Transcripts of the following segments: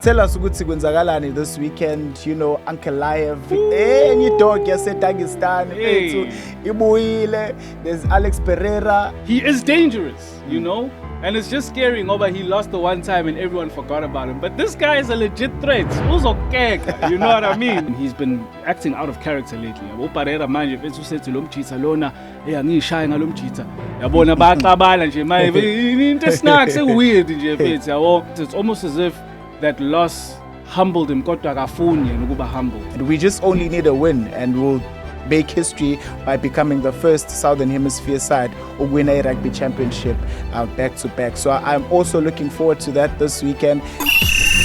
Tell us ukuthi kwenzakalani this weekend, you know, Ankalaev, any dog Dagestan, ibuyile, there's Alex Pereira. He is dangerous, you know, and it's just scary ngoba he lost the one time and everyone forgot about him. But this guy is a legit threat. You know what I mean? He's been acting out of character lately. Pereira manje mfethu usethi lo Mjita lona angishaya ngalo Mjita. Yabona baxabana nje manje into snacks weird nje mfethu yabo. It's almost as if that loss humbled him, kodwa akafuni ukuba humbled. And we just only need a win and we'll make history by becoming the first Southern Hemisphere side to win a Rugby Championship back to back. So I'm also looking forward to that this weekend.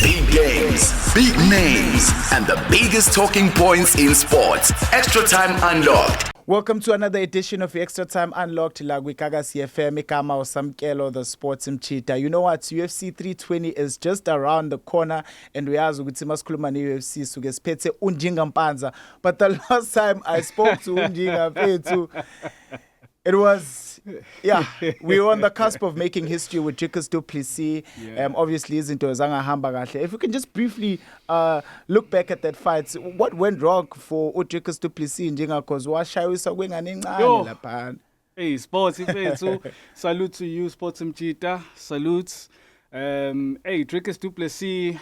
Big games, big names, and the biggest talking points in sports. Extra Time Unlocked. Welcome to another edition of Extra Time Unlocked. Lagwikaga CFM, Ikama Osamkelo, the sports Mjita. You know what? UFC 320 is just around the corner, and we are ukuthi masikhuluma ne-UFC sugesphethe Njinga Mpanza. But the last time I spoke to Njinga, it was, we were on the cusp of making history with Dricus du Plessis. Obviously, izinto zangahamba kahle. If we can just briefly look back at that fight, what went wrong for Dricus du Plessis Njinga, because washayisa kwengane encane lapha. Hey, sports, salute to you, sports Mjita. Salute. Hey, Dricus du Plessis.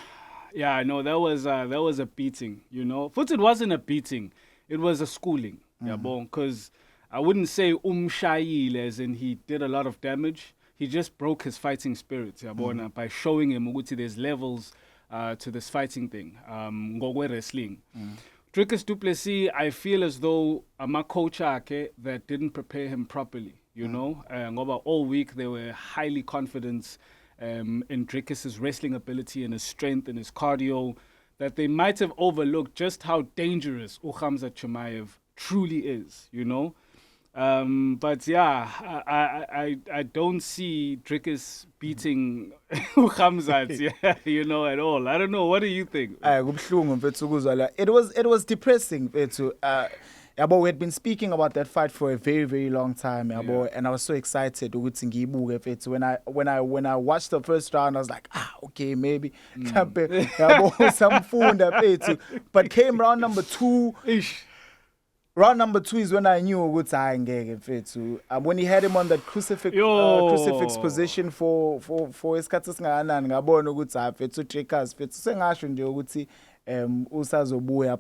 Yeah, I know that was a beating. You know, but it wasn't a beating; it was a schooling. Because I wouldn't say umshayile as in he did a lot of damage. He just broke his fighting spirit, by showing him ukuthi there's levels to this fighting thing. Ngokwe wrestling. Dricus du Plessis, I feel as though a coach that didn't prepare him properly. You know, ngoba all week they were highly confident in Dricus's wrestling ability and his strength and his cardio, that they might have overlooked just how dangerous Khamzat Chimaev truly is. You know. But yeah, I don't see Dricus beating Khamzat, you know, at all. I don't know. What do you think? It was depressing. We had been speaking about that fight for a very, very long time, and I was so excited. When I watched the first round, I was like, okay, maybe some food. But came round number two. Round number 2 is when I knew when he had him on that crucifix position for his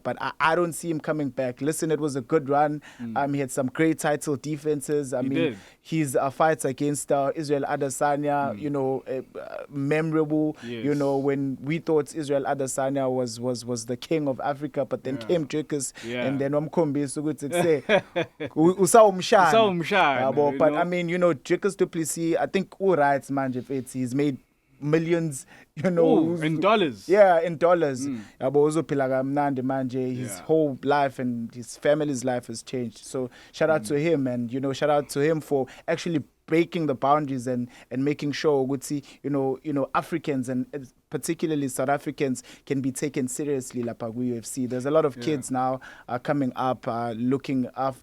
but I don't see him coming back. Listen, it was a good run. He had some great title defenses. I mean, his fights against Israel Adesanya, you know, memorable. Yes. You know, when we thought Israel Adesanya was the king of Africa, but then came Dricus, and then Wamkombi so good to say, but I mean, you know, Dricus du Plessis, I think all rights, man, he's made millions, you know. In dollars. Yeah, in dollars. His whole life and his family's life has changed. So shout out to him, and, you know, shout out to him for actually breaking the boundaries and making sure you know Africans and particularly South Africans can be taken seriously like UFC. There's a lot of kids now coming up looking at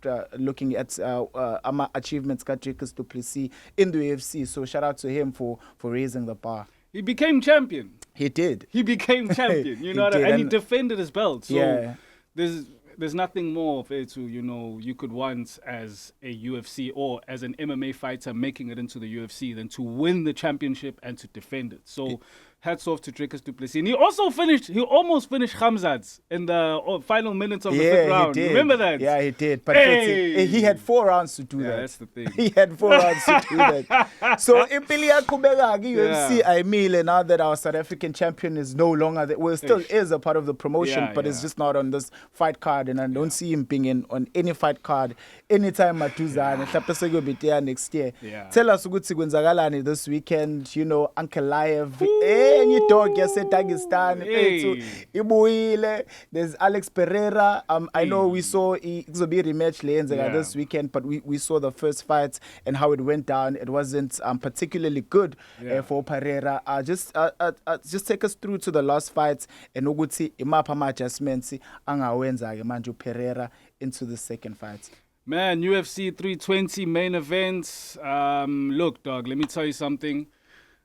achievements got Dricus du Plessis in the UFC. So shout out to him for raising the bar. He became champion. He did. He became champion. You know, and he defended his belt. So there's nothing more to, you know, you could want as a UFC or as an MMA fighter making it into the UFC than to win the championship and to defend it. So hats off to Dricus du Plessis. And he almost finished Khamzat in the final minutes of the fifth round. He did. Remember that? Yeah, he did. But he had 4 rounds to do that. That's the thing. He had 4 rounds to do that. So Impilia Kubega UFC, I mean, now that our South African champion is no longer there, well, still is a part of the promotion, but it's just not on this fight card, and I don't see him being on any fight card anytime Matuzan next year. Tell us ukuthi kwenzakalani this weekend, you know, Ankalaev. Any dog Dagestan, ibuyile. There's Alex Pereira. I know we saw it's a bit rematch this weekend, but we saw the first fight and how it went down. It wasn't particularly good for Pereira. Just take us through to the last fight and ukuthi imapha adjustments angawenza ke manje Pereira into the second fight. Man, UFC 320 main event. Look, dog, let me tell you something.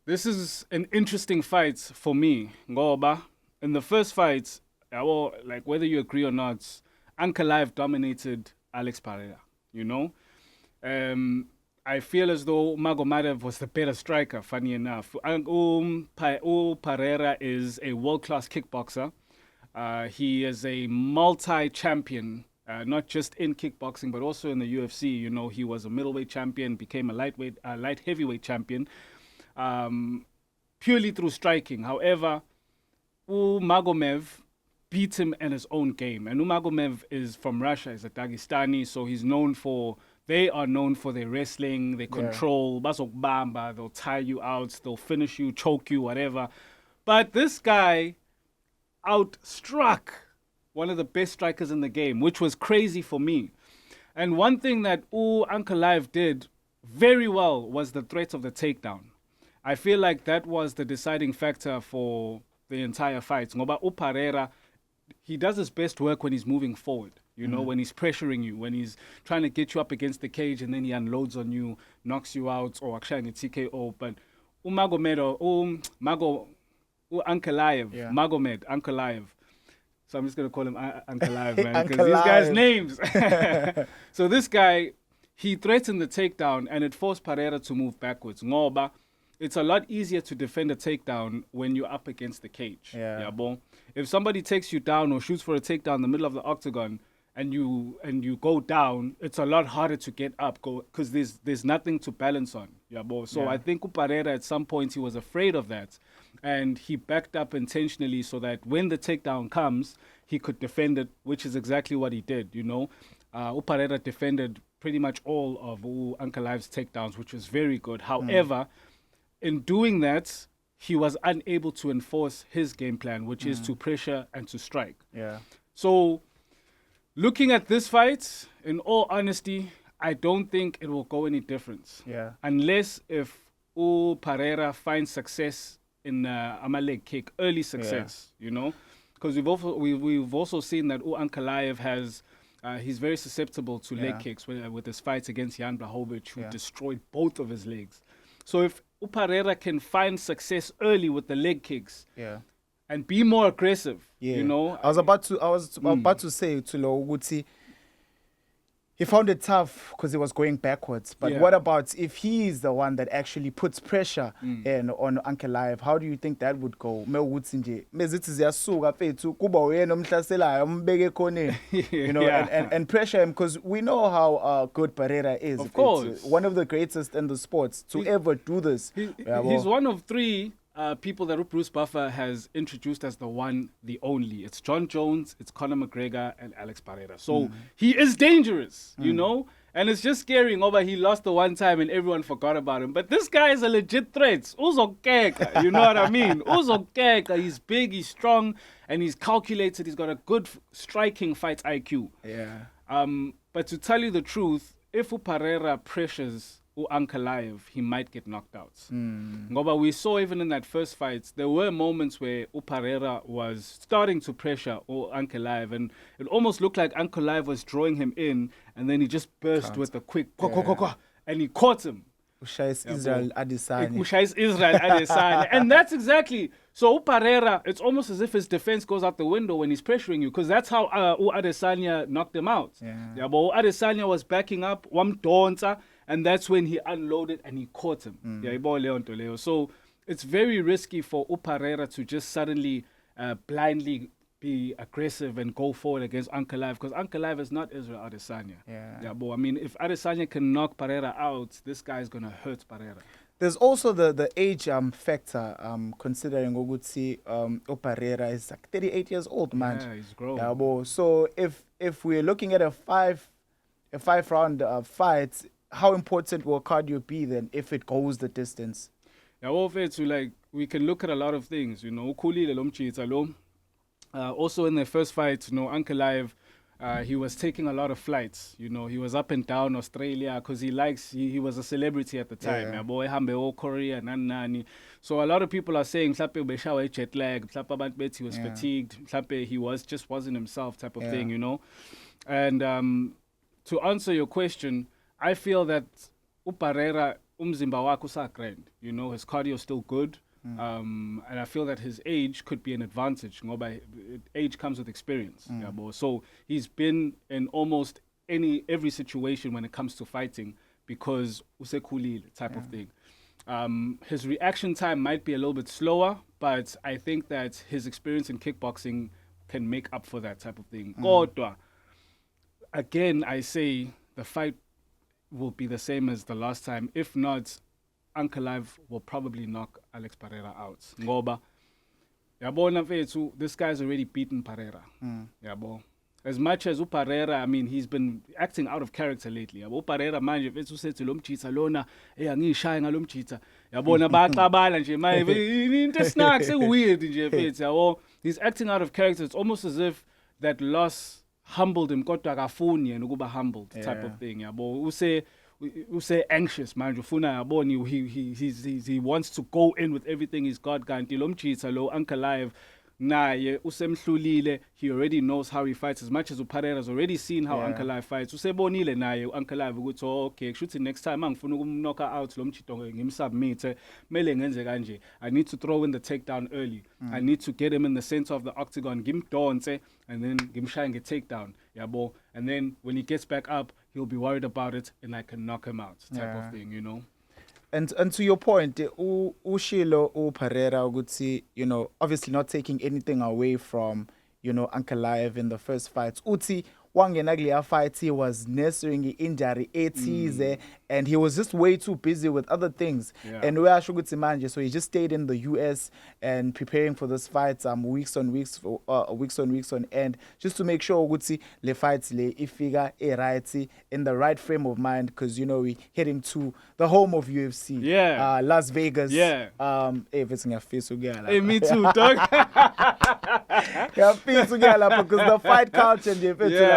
This is an interesting fight for me, ngoba in the first fight, like whether you agree or not, Ankalaev dominated Alex Pereira, you know? I feel as though Magomed was the better striker, funny enough. Pereira is a world-class kickboxer. He is a multi-champion, not just in kickboxing, but also in the UFC. You know, he was a middleweight champion, became a light heavyweight champion, purely through striking. However, Magomed beat him in his own game. And Magomed is from Russia, he's a Dagestani, so they are known for their wrestling, their control, bazokubamba, they'll tie you out, they'll finish you, choke you, whatever. But this guy outstruck one of the best strikers in the game, which was crazy for me. And one thing that Ankalaev did very well was the threat of the takedown. I feel like that was the deciding factor for the entire fight. Ngoba Pereira, he does his best work when he's moving forward. You know, when he's pressuring you, when he's trying to get you up against the cage and then he unloads on you, knocks you out, or actually a TKO. But Magomed, Ankalaev. So I'm just going to call him Ankalaev, man, because these guys' names. So this guy, he threatened the takedown and it forced Pereira to move backwards. Ngoba, it's a lot easier to defend a takedown when you're up against the cage. Yeah, bon. If somebody takes you down or shoots for a takedown in the middle of the octagon and you go down, it's a lot harder to get up because there's nothing to balance on. Yeah, bon. So I think Pereira at some point he was afraid of that, and he backed up intentionally so that when the takedown comes, he could defend it, which is exactly what he did. You know, Pereira defended pretty much all of Ankalaev's takedowns, which was very good. However, in doing that, he was unable to enforce his game plan, which is to pressure and to strike. Yeah. So, looking at this fight, in all honesty, I don't think it will go any different. Yeah. Unless if Pereira finds success in a leg kick, early success, you know, because we've also seen that Ankalaev has. He's very susceptible to leg kicks with his fights against Jan Blachowicz, who destroyed both of his legs. So if Pereira can find success early with the leg kicks, and be more aggressive, you know. I was about to say to Lo Uguti, he found it tough because he was going backwards. But what about if he is the one that actually puts pressure on Ankalaev? How do you think that would go? You know, and pressure him, because we know how good Pereira is. Of course. It's one of the greatest in the sports to ever do this. He's one of three people that Bruce Buffer has introduced as the one, the only. It's John Jones, it's Conor McGregor, and Alex Pereira. So he is dangerous, you know? And it's just scary. He lost the one time and everyone forgot about him. But this guy is a legit threat. Uzokeka, you know what I mean? Uzokeka, he's big, he's strong, and he's calculated. He's got a good striking fight IQ. Yeah. But to tell you the truth, if Pereira pressures Ankalaev, he might get knocked out. But we saw even in that first fight, there were moments where Pereira was starting to pressure Ankalaev, and it almost looked like Ankalaev was drawing him in, and then he just burst with a quick and he caught him. Israel Adesanya. And that's exactly. So Pereira, it's almost as if his defense goes out the window when he's pressuring you, because that's how Adesanya knocked him out. But Adesanya was backing up, and that's when he unloaded and he caught him. So it's very risky for Pereira to just suddenly blindly be aggressive and go forward against Ankalaev, because Ankalaev is not Israel Adesanya. I mean, if Adesanya can knock Pereira out, this guy is going to hurt Pereira. There's also the age factor, considering Ogutsi Pereira is like 38 years old, man. Yeah, he's grown. So if we're looking at a five round fight, how important will cardio be then if it goes the distance? We can look at a lot of things, you know. Also in their first fight, you know, Ankalaev, he was taking a lot of flights. You know, he was up and down Australia because he was a celebrity at the time. Korea, so a lot of people are saying jet lag, he was fatigued, he wasn't himself type of thing, you know. And to answer your question, I feel that Pereira umzimba wakhe usagrand. You know, his cardio is still good. And I feel that his age could be an advantage. Ngoba age comes with experience. So he's been in almost every situation when it comes to fighting because usekhulile type of thing. His reaction time might be a little bit slower, but I think that his experience in kickboxing can make up for that type of thing. Kodwa, again, I say the fight will be the same as the last time. If not, Ankalaev will probably knock Alex Pereira out. Ngoba, yabona mfethu, this guy's already beaten Pereira. Yabo. As much as Pereira, I mean, he's been acting out of character lately. Yabo Pereira manje mfethu usethi lo Mjita lona angishaya ngalo Mjita. Yabona baxabana nje manje into snacks weird nje mfethu. Yabo, he's acting out of character. It's almost as if that loss humbled him kodwa akafuni yena ukuba humbled type of thing. Yabo use anxious manje ufuna yabona he wants to go in with everything he's got kanti lo Mjita lo Ankalaev naye usemhlulile. He already knows how he fights as much as Pereira's already seen how Ankalaev fights. Usebonile naye Ankalaev ukuthi okay kushuthi next time angifuna ukumknocka out lo Mjita ngimsubmit mele ngenze kanje. I need to throw in the takedown early. I need to get him in the center of the octagon ngimdonse and then ngimshaya nge-takedown. Yabo, and then when he gets back up, he'll be worried about it, and I can knock him out, type of thing, you know. And to your point, Ushilo Pereira ukuthi, you know, obviously not taking anything away from, you know, Ankalaev in the first fights. Uti wangenaglia fight, he was nursing injury ethize, and he was just way too busy with other things. And where manje, so he just stayed in the US and preparing for this fight weeks on end, just to make sure Uti le fights le ifiga right in the right frame of mind, because you know we heading to the home of UFC, Las Vegas. Everything I feel so good. Hey, me too, dog. I feel so good because the fight culture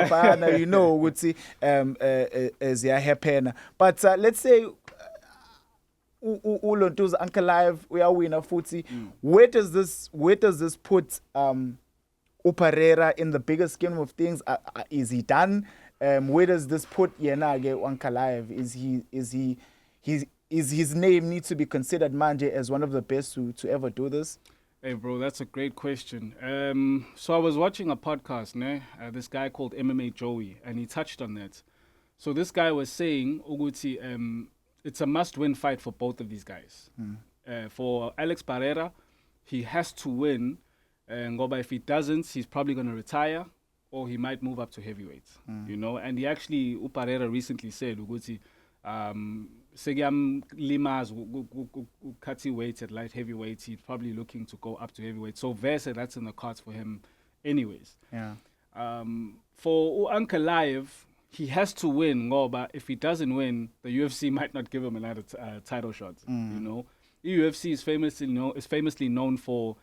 and you know, would see as ya happen. But let's say Ulontu's Ankalaev, we are winner footy. Where does this put Pereira in the bigger scheme of things? Is he done? Where does this put Yenage Ankalaev? Is his name need to be considered manje as one of the best to ever do this? Hey, bro, that's a great question. So I was watching a podcast, this guy called MMA Joey, and he touched on that. So this guy was saying, Uguti, it's a must-win fight for both of these guys. For Alex Pereira, he has to win. Ngoba if he doesn't, he's probably going to retire, or he might move up to heavyweight. You know, and he actually, Pereira recently said, Uguti, Segiam Lima's cutting weight at light heavyweight, he's probably looking to go up to heavyweight. So Versa, that's in the cards for him anyways. For Ankalaev, he has to win, but if he doesn't win, the UFC might not give him another title shot. You know, the UFC is famously known for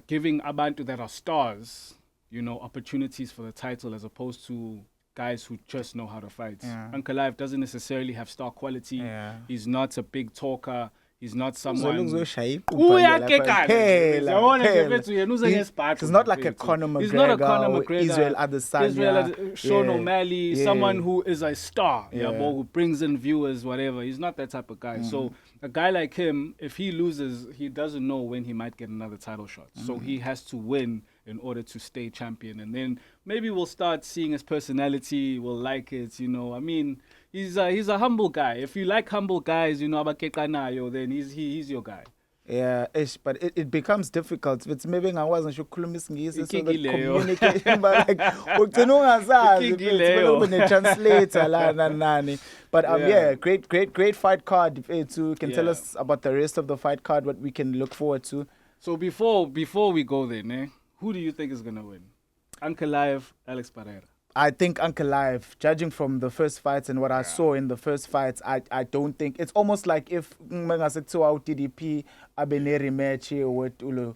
giving abantu that are stars, you know, opportunities for the title as opposed to guys who just know how to fight. Ankalaev doesn't necessarily have star quality. He's not a big talker. He's not someone. He's not like a Conor McGregor. He's not a Conor McGregor. Israel Adesanya. Sean O'Malley. Someone who is a star, who brings in viewers, whatever. He's not that type of guy. So a guy like him, if he loses, he doesn't know when he might get another title shot. So he has to win in order to stay champion. And then maybe we'll start seeing his personality. We'll like it, you know. I mean, he's a humble guy. If you like humble guys, you know, then he's your guy. Yeah, but it becomes difficult. It's maybe I wasn't sure communication, but like translator. But great fight card. You can tell us about the rest of the fight card, what we can look forward to. So before we go there, who do you think is gonna win? Ankalaev, Alex Pereira. I think Ankalaev, judging from the first fights and what I saw in the first fights, I don't think it's almost like if TDP Abeneri match with Ulu.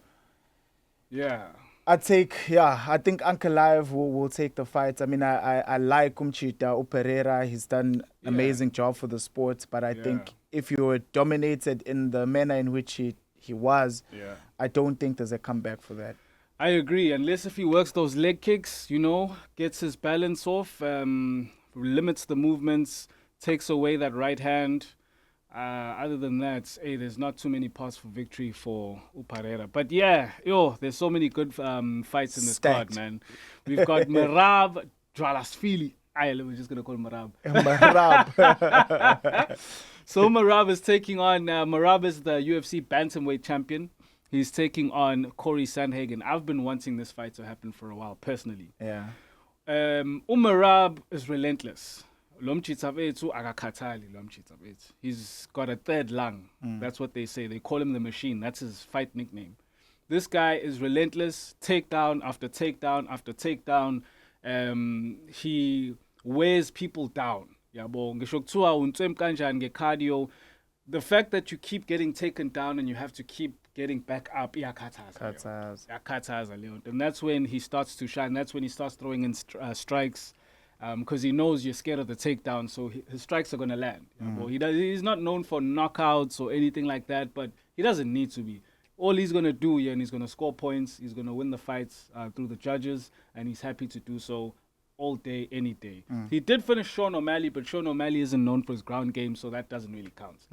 I think Ankalaev will take the fight. I mean, I like Mjita Pereira. He's done amazing job for the sport, but I think if you were dominated in the manner in which he was, I don't think there's a comeback for that. I agree, unless if he works those leg kicks, you know, gets his balance off, limits the movements, takes away that right hand. Other than that, there's not too many paths for victory for Pereira. But yeah, there's so many good fights in this card, man. We've got Merab Dvalishvili. We're just going to call him Merab. So Merab is taking on, Merab is the UFC bantamweight champion. He's taking on Corey Sandhagen. I've been wanting this fight to happen for a while, personally. Yeah. Merab is relentless. He's got a third lung. That's what they say. They call him the machine. That's his fight nickname. This guy is relentless, takedown after takedown after takedown. He wears people down. Cardio. The fact that you keep getting taken down and you have to keep getting back up, and that's when he starts to shine. That's when he starts throwing in strikes. Because he knows you're scared of the takedown, so his strikes are going to land. He's not known for knockouts or anything like that, but he doesn't need to be. All he's going to do here, and he's going to score points, he's going to win the fights through the judges, and he's happy to do so all day, any day. He did finish Sean O'Malley, but Sean O'Malley isn't known for his ground game, so that doesn't really count.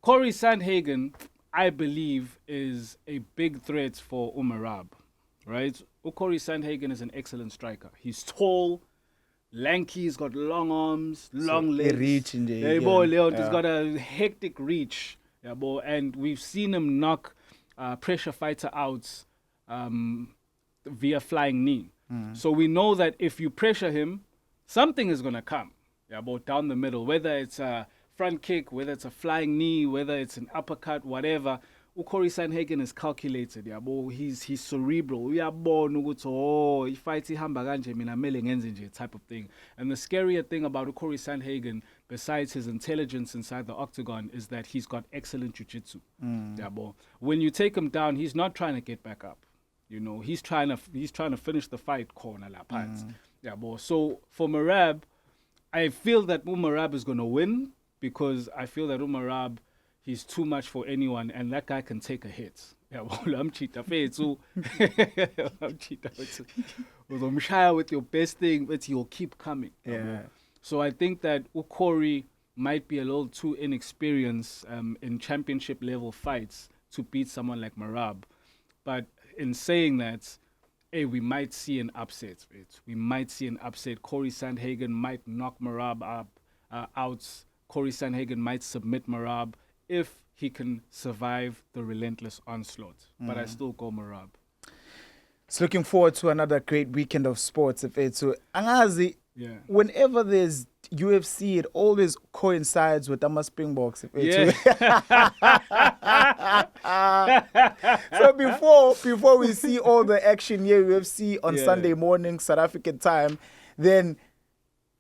Corey Sandhagen, I believe, is a big threat for Merab, right? Corey Sandhagen is an excellent striker. He's tall, lanky, he's got long arms, long legs. He's got a hectic reach. And we've seen him knock pressure fighter out via flying knee. So we know that if you pressure him, something is going to come down the middle, whether it's a front kick, whether it's a flying knee, whether it's an uppercut, whatever. Corey Sandhagen is calculated. He's cerebral. He fights type of thing. And the scarier thing about Corey Sandhagen, besides his intelligence inside the octagon, is that he's got excellent jiu-jitsu. When you take him down, he's not trying to get back up. He's trying to finish the fight corner la pants. So for Merab, I feel that Merab is going to win, because I feel that Merab, he's too much for anyone, and that guy can take a hit. Mjita with your best thing, but he'll keep coming. So I think that Corey might be a little too inexperienced in championship level fights to beat someone like Merab. But in saying that, we might see an upset. We might see an upset. Corey Sandhagen might knock Merab out. Corey Sandhagen might submit Merab if he can survive the relentless onslaught. But I still go Merab. So looking forward to another great weekend of sports. So Angazi, whenever there's UFC, it always coincides with Ama Springboks. So before we see all the action here UFC on Sunday morning South African time, then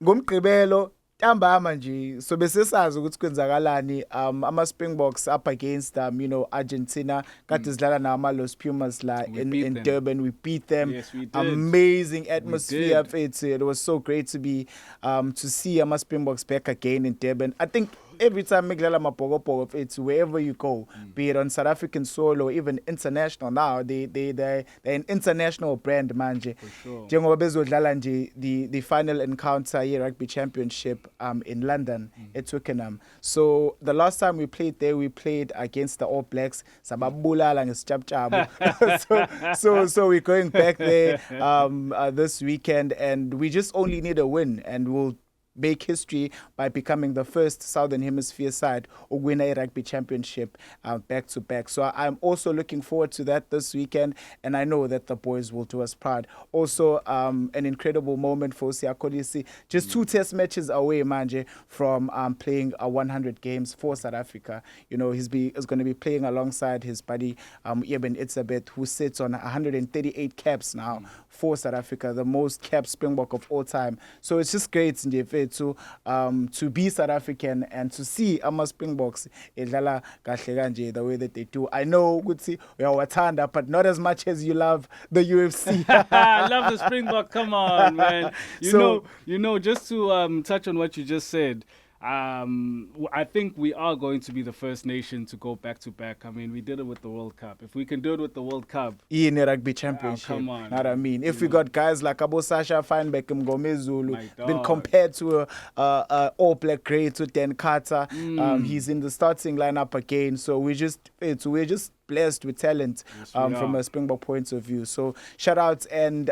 ngomgqibelo ntambama nje so besesazi ukuthi kwenzakalani ama Springboks up against Argentina kade sidlala nama Los Pumas la in Durban. We beat them. Yes, we did. Amazing atmosphere. It was so great to be to see ama Springboks back again in Durban. I think every time Migdala Mapogopog, it's wherever you go, be it on South African soil or even international now, they're an international brand, manje. For sure. The final encounter here, Rugby Championship in London at Twickenham. So the last time we played there, we played against the All Blacks. So we're going back there this weekend, and we just only need a win, and we'll make history by becoming the first Southern Hemisphere side to win a Rugby Championship back to back. So I'm also looking forward to that this weekend, and I know that the boys will do us proud. Also, an incredible moment for Siakolisi. Just 2 test matches away, manje, from playing 100 games for South Africa. He's going to be playing alongside his buddy Eben Itzabeth, who sits on 138 caps now for South Africa, the most capped Springbok of all time. So it's just great, Njefe, to be South African and to see ama Springboks edlala kahle kanje the way that they do. I know ukuthi uyawathanda, but not as much as you love the UFC. I love the Springbok. Come on, man. You know, just to touch on what you just said, I think we are going to be the first nation to go back to back. I mean, we did it with the World Cup. If we can do it with the World Cup, in the Rugby Championship. Come on. Know what I mean? If we got guys like Abo Sasha Feinbeck and Gomez Zulu, My been dog. compared to All Black great to Dan Carter, he's in the starting lineup again. So we're just blessed with talent from a Springbok point of view. So shout out and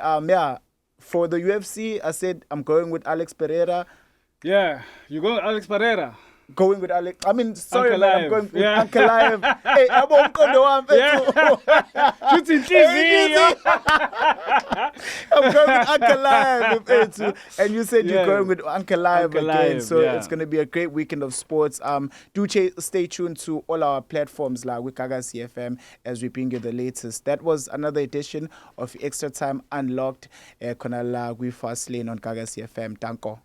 for the UFC, I said I'm going with Alex Pereira. yeah, you go with Alex Pereira. Going with Alex. I mean, sorry, man, I'm Ankalaev. going with Yeah. Ankalaev. Hey, I'm going with Ankalaev. And you said you're going with Ankalaev again. So it's going to be a great weekend of sports. Do stay tuned to all our platforms like with Kagasi FM as we bring you the latest. That was another edition of Extra Time Unlocked. Konala, we fast lane on Kagasi FM. Danko.